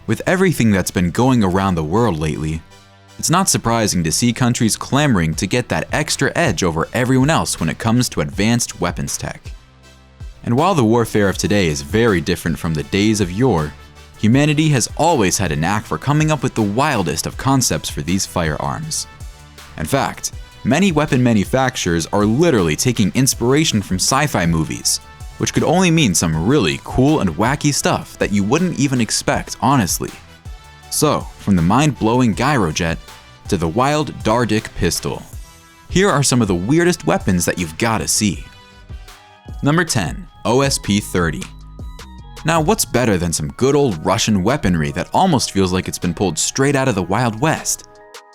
With everything that's been going around the world lately, it's not surprising to see countries clamoring to get that extra edge over everyone else when it comes to advanced weapons tech. And while the warfare of today is very different from the days of yore, humanity has always had a knack for coming up with the wildest of concepts for these firearms. In fact, many weapon manufacturers are literally taking inspiration from sci-fi movies, which could only mean some really cool and wacky stuff that you wouldn't even expect, honestly. So, from the mind-blowing Gyrojet to the wild Dardik pistol, here are some of the weirdest weapons that you've gotta see. Number 10. OSP-30. Now, what's better than some good old Russian weaponry that almost feels like it's been pulled straight out of the Wild West?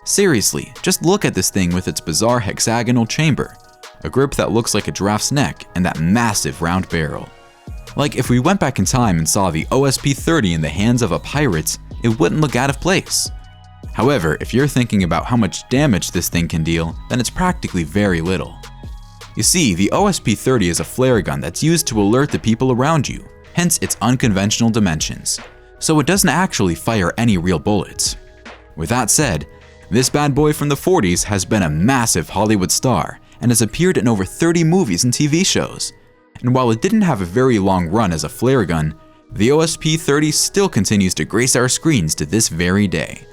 Seriously, just look at this thing with its bizarre hexagonal chamber, a grip that looks like a giraffe's neck, and that massive round barrel. Like, if we went back in time and saw the OSP-30 in the hands of a pirate, it wouldn't look out of place. However, if you're thinking about how much damage this thing can deal, then it's practically very little. You see, the OSP-30 is a flare gun that's used to alert the people around you, hence its unconventional dimensions, so it doesn't actually fire any real bullets. With that said, this bad boy from the 40s has been a massive Hollywood star and has appeared in over 30 movies and TV shows. And while it didn't have a very long run as a flare gun, the OSP-30 still continues to grace our screens to this very day.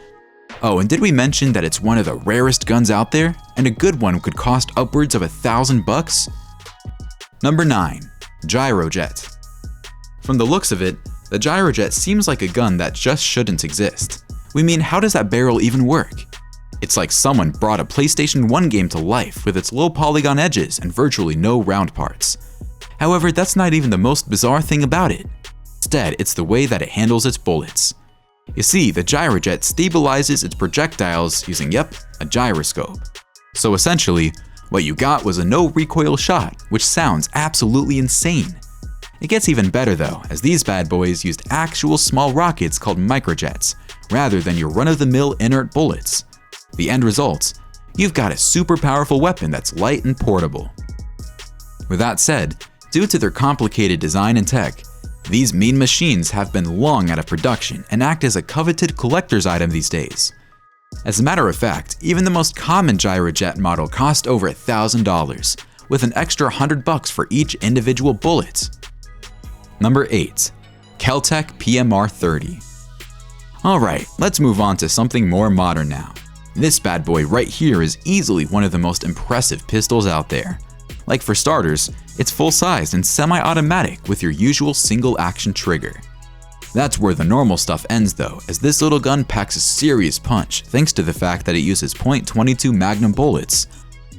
Oh, and did we mention that it's one of the rarest guns out there, and a good one could cost upwards of $1,000? Number 9. Gyrojet. From the looks of it, the Gyrojet seems like a gun that just shouldn't exist. We mean, how does that barrel even work? It's like someone brought a PlayStation 1 game to life with its low polygon edges and virtually no round parts. However, that's not even the most bizarre thing about it. Instead, it's the way that it handles its bullets. You see, the Gyrojet stabilizes its projectiles using, a gyroscope. So essentially, what you got was a no-recoil shot, which sounds absolutely insane. It gets even better though, as these bad boys used actual small rockets called microjets, rather than your run-of-the-mill inert bullets. The end result, you've got a super powerful weapon that's light and portable. With that said, due to their complicated design and tech, these mean machines have been long out of production and act as a coveted collector's item these days. As a matter of fact, even the most common Gyrojet model cost over $1,000, with an extra $100 for each individual bullet. Number 8. Kel-Tec PMR-30. Alright, let's move on to something more modern now. This bad boy right here is easily one of the most impressive pistols out there. Like, for starters, it's full-sized and semi-automatic with your usual single-action trigger. That's where the normal stuff ends though, as this little gun packs a serious punch thanks to the fact that it uses .22 Magnum bullets.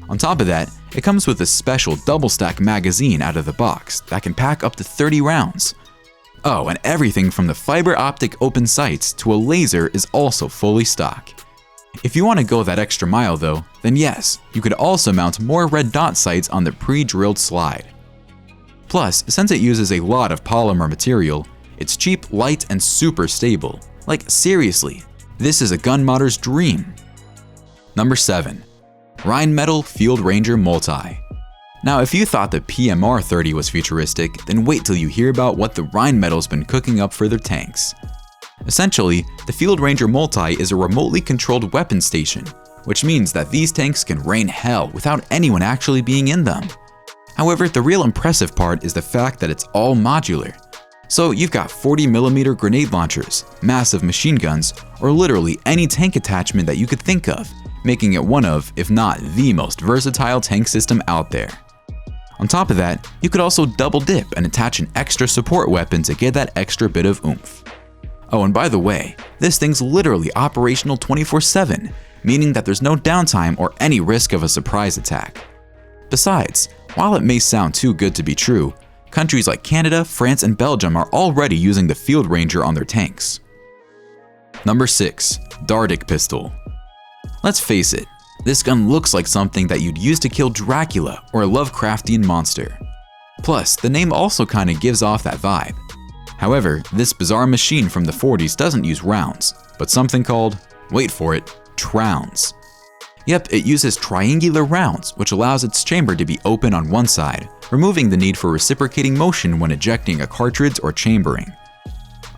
On top of that, it comes with a special double-stack magazine out of the box that can pack up to 30 rounds. Oh, and everything from the fiber optic open sights to a laser is also fully stock. If you want to go that extra mile though, then yes, you could also mount more red dot sights on the pre-drilled slide. Plus, since it uses a lot of polymer material, it's cheap, light, and super stable. Like, seriously, this is a gun modder's dream. Number 7. Rheinmetall Fieldranger Multi. Now, if you thought the PMR-30 was futuristic, then wait till you hear about what the Rheinmetall's been cooking up for their tanks. Essentially, the Fieldranger Multi is a remotely controlled weapon station, which means that these tanks can rain hell without anyone actually being in them. However, the real impressive part is the fact that it's all modular. So you've got 40mm grenade launchers, massive machine guns, or literally any tank attachment that you could think of, making it one of, if not the most versatile tank system out there. On top of that, you could also double dip and attach an extra support weapon to get that extra bit of oomph. Oh, and by the way, this thing's literally operational 24/7, meaning that there's no downtime or any risk of a surprise attack. Besides, while it may sound too good to be true, countries like Canada, France, and Belgium are already using the Fieldranger on their tanks. Number 6. Dardik Pistol. Let's face it, this gun looks like something that you'd use to kill Dracula or a Lovecraftian monster. Plus, the name also kinda gives off that vibe. However, this bizarre machine from the 40s doesn't use rounds, but something called, wait for it, trounds. Yep, it uses triangular rounds, which allows its chamber to be open on one side, removing the need for reciprocating motion when ejecting a cartridge or chambering.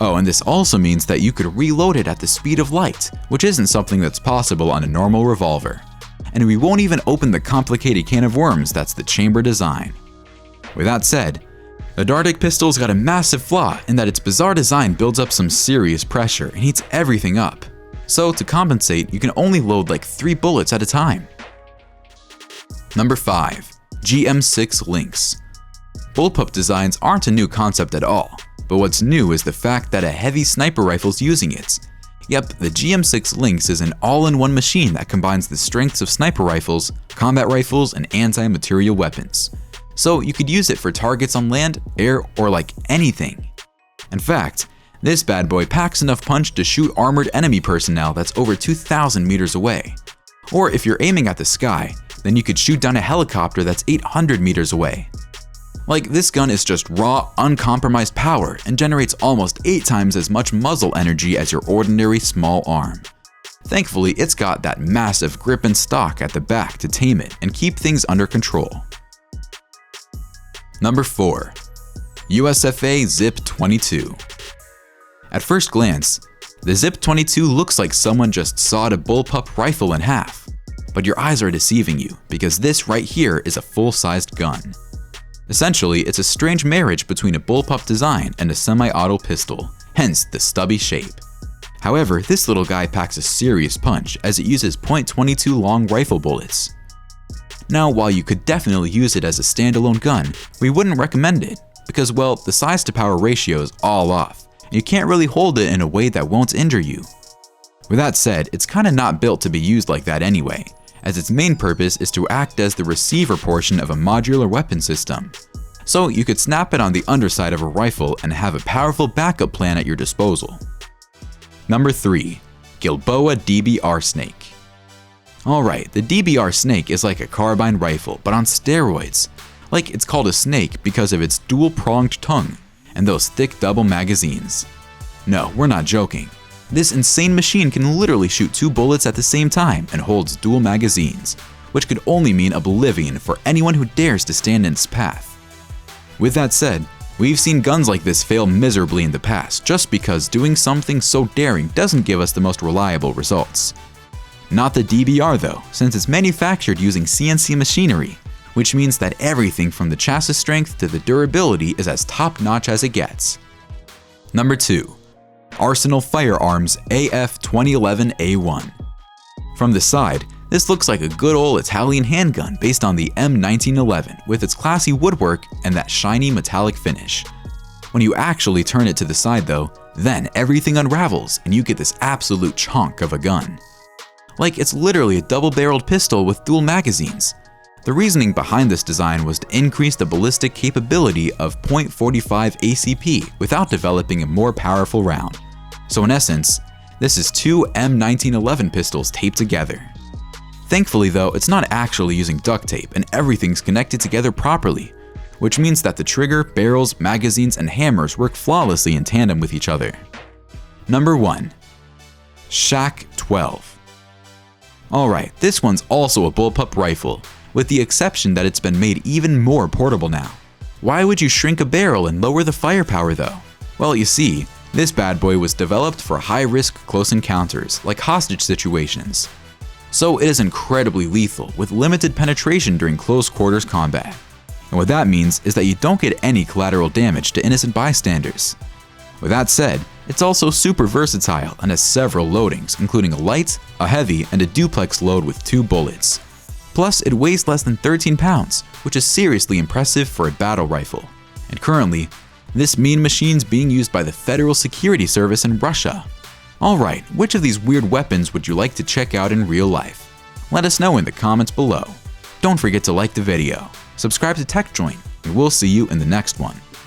Oh, and this also means that you could reload it at the speed of light, which isn't something that's possible on a normal revolver. And we won't even open the complicated can of worms that's the chamber design. With that said, the Dardik pistol's got a massive flaw in that its bizarre design builds up some serious pressure and heats everything up. So to compensate, you can only load like 3 bullets at a time. Number 5. GM6 Lynx. Bullpup designs aren't a new concept at all, but what's new is the fact that a heavy sniper rifle's using it. Yep, the GM6 Lynx is an all-in-one machine that combines the strengths of sniper rifles, combat rifles, and anti-material weapons. So you could use it for targets on land, air, or like anything. In fact, this bad boy packs enough punch to shoot armored enemy personnel that's over 2,000 meters away. Or if you're aiming at the sky, then you could shoot down a helicopter that's 800 meters away. Like, this gun is just raw, uncompromised power and generates almost 8 times as much muzzle energy as your ordinary small arm. Thankfully, it's got that massive grip and stock at the back to tame it and keep things under control. Number 4. USFA Zip 22. At first glance, the Zip 22 looks like someone just sawed a bullpup rifle in half. But your eyes are deceiving you, because this right here is a full-sized gun. Essentially, it's a strange marriage between a bullpup design and a semi-auto pistol, hence the stubby shape. However, this little guy packs a serious punch as it uses .22 long rifle bullets. Now, while you could definitely use it as a standalone gun, we wouldn't recommend it, because well, the size to power ratio is all off, and you can't really hold it in a way that won't injure you. With that said, it's kinda not built to be used like that anyway, as its main purpose is to act as the receiver portion of a modular weapon system. So you could snap it on the underside of a rifle and have a powerful backup plan at your disposal. Number 3. Gilboa DBR Snake. Alright, the DBR Snake is like a carbine rifle, but on steroids. Like, it's called a snake because of its dual-pronged tongue and those thick double magazines. No, we're not joking. This insane machine can literally shoot 2 bullets at the same time and holds dual magazines, which could only mean oblivion for anyone who dares to stand in its path. With that said, we've seen guns like this fail miserably in the past just because doing something so daring doesn't give us the most reliable results. Not the DBR though, since it's manufactured using CNC machinery, which means that everything from the chassis strength to the durability is as top-notch as it gets. Number 2. Arsenal Firearms AF2011A1. From the side, this looks like a good old Italian handgun based on the M1911 with its classy woodwork and that shiny metallic finish. When you actually turn it to the side though, then everything unravels and you get this absolute chunk of a gun. Like, it's literally a double-barreled pistol with dual magazines. The reasoning behind this design was to increase the ballistic capability of .45 ACP without developing a more powerful round. So in essence, this is 2 M1911 pistols taped together. Thankfully though, it's not actually using duct tape and everything's connected together properly, which means that the trigger, barrels, magazines, and hammers work flawlessly in tandem with each other. Number 1. Shack 12. Alright, this one's also a bullpup rifle, with the exception that it's been made even more portable now. Why would you shrink a barrel and lower the firepower though? Well, you see, this bad boy was developed for high-risk close encounters, like hostage situations. So it is incredibly lethal, with limited penetration during close quarters combat. And what that means is that you don't get any collateral damage to innocent bystanders. With that said, it's also super versatile and has several loadings, including a light, a heavy, and a duplex load with 2 bullets. Plus, it weighs less than 13 pounds, which is seriously impressive for a battle rifle. And currently, this mean machine's being used by the Federal Security Service in Russia. Alright, which of these weird weapons would you like to check out in real life? Let us know in the comments below. Don't forget to like the video, subscribe to TechJoint, and we'll see you in the next one.